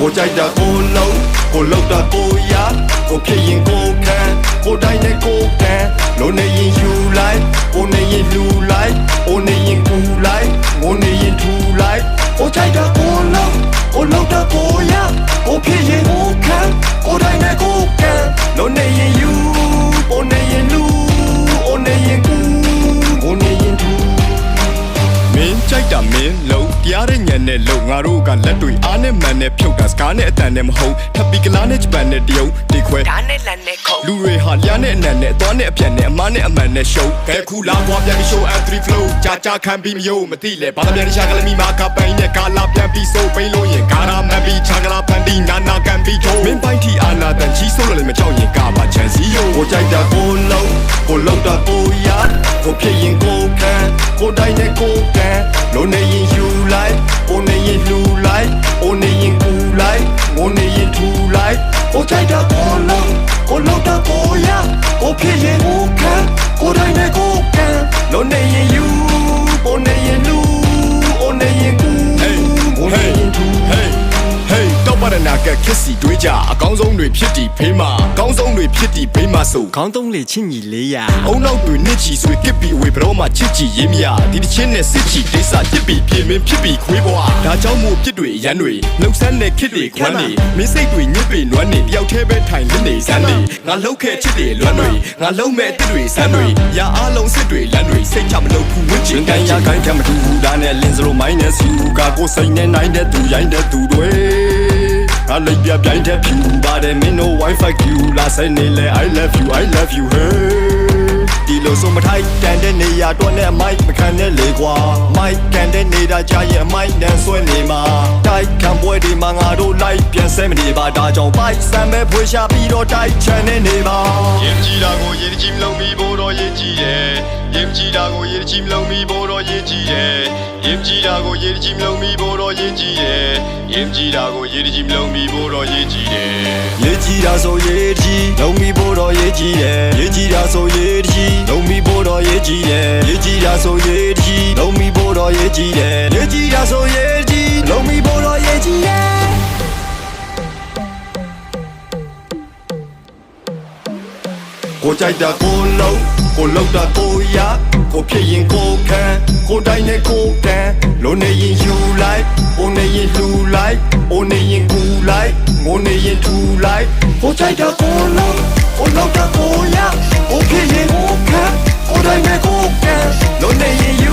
ကိုကြိုက်တာကိုလုံးကိုလောက်တာကိုရကိုဖြစ်ရင်ကိုခံကိုတိုင်းနဲ့ကိုကန်လုံးနေရင်ယူလိုက်ကိုနေရင်လူလိုက်အိုနေရင်ကူလိုက်ငိုနေရင်ထူလိုက်ကိုကြိုက်တာကိုလုံးကိုလောက်တာကိုရကိုဖြစ်ရင်ကိုခံကိုတိုင်းနဲ့ကိုကန်လုံးနေရင်ယူကိုနေရင်လူအိုနေရင်ကူငိုနေရင်ထူမင်းကြိုက်တာမင်းလုံးတရားတဲ့ညံနဲ့လုံးငါတို့ကလက်တွေအားနဲ့မှန်နဲ့ဖြုတ်တာစကားနဲ့အတန်နဲ့မဟုတ်ထပ်ပြီးကလားနဲ့ဂျပန်နဲ့တရုတ်ဒီခွဲဓာတ်နဲ့လန်နဲ့ခုံလူတွေဟာလျားနဲ့အနံနဲ့အသွားနဲ့အပြက်နဲ့အမားနဲ့အမှန်နဲ့ရှုံးခဲခုလာကွာပြန်ပြီး show and 3 flow ကြာခံပြီးမယုံမသိလဲဘာသာပြန်ရှာကလမီမာကပိန်နဲ့ကာလာပြန်ပြီးစိုးပိန်လို့ရင်ကာရာမန်ပြီးချာကလာဖန်ပြီးနာနာကန်ပြီးထိုးမင်းပိုင်းထီအာနာတန်ချီဆိုးလို့လည်းမကြောက်ရင်ကာပါချန်စီယိုကိုကြိုက်တာကိုလုံးကိုလောက်တာကိုရကိုဖြစ်ရင်ကိုခံကိုတိုင်းနဲ့ကိုကန်လုံးနေရင်ယူလိုက်ကိုနေရင်လူလိုက်အိုနေရင်ကူလိုက်ငိုနေရင်ထူလိုက်ကိုကြိုက်တာကိုလုံးကိုလောက်တာကိုရကိုဖြစ်ရင်ကိုခံကိုတိုင်းနဲ့ကိုကန်လုံးနေရင်ယူကိုနေရင်လူအိုနေရင်ကူငိုနေရင်ထူတော့ပါရနာကခစ်စီတွေးကြအကောင်းဆုံးတွေဖြစ်တီဖေးမှာအကောင်းဆုံးတွေဖြစ်တီဖေးမှာဆိုခေါင်းသုံးလေချင်းညီလေးရအုံနောက်တွေနှစ်ချီဆွေကစ်ပြီးဝေဘရောမှာချစ်ချီရေးမရဒီတစ်ချင်းနဲ့စစ်ချီဒိစာတစ်ပြီးပြေမင်းဖြစ်ပြီးခွေးဘွားဒါကြောင့်မို့ပြစ်တွေရန်တွေလှုပ်ဆန်းတဲ့ခစ်တွေခွမ်းနေမင်းစိတ်တွေညစ်ပေနွမ်းနေတယောက်တည်းပဲထိုင်လစ်နေစမ်းနေငါလှုပ်ခဲ့ချစ်တွေလွမ်းတွေငါလုံးမဲ့တစ်တွေစမ်းတွေရအားလုံးစစ်တွေလမ်းတွေစိတ်ချမလို့ဘူးဝင့်ချင်ကန်ရခိုင်းခံမတူဘူးဒါနဲ့လင်းစလိုမိုင်းနဲ့စီဦးကကိုစိတ်နဲ့နိုင်တဲ့သူရိုင်းတဲ့သူတွေI like your blind up you, but I mean no Wi-Fi you. Last night I love you, hey. Dilo so much high, can the near don't let Mike McCann legua. Mike can the need a giant mind and so nima. Die can boy the manga do like Piansemini, but I don't bite some push up or die channel nima. Yemjidago Yim Lomi Bodo Yeji, Yemjidago Yim Lomi Bodo Yeji, Yemjidago Yim Lomi Bodo Yeji, Yemjidago Yim Lomi Bodo Yeji, Yejida so Yeji, Lomi Bodo Yeji, Yejida so Yeji, Lomi Bodo Yeji, Yejida so Yeji, Lomi Bodo Yeji, Yejida so Yeji, Lomi Bodo Yeji. Ko jai da ko low, ko low da ko ya, ko phit yin ko khan, ko dai ne ko kan, lo ne yin you like, o ne yin lu like, o ne yin ku like, ngo ne yin thu like, ko jai da ko low, ko low da ko ya, ko phit yin ko khan, ko dai ne ko kan, lo ne yin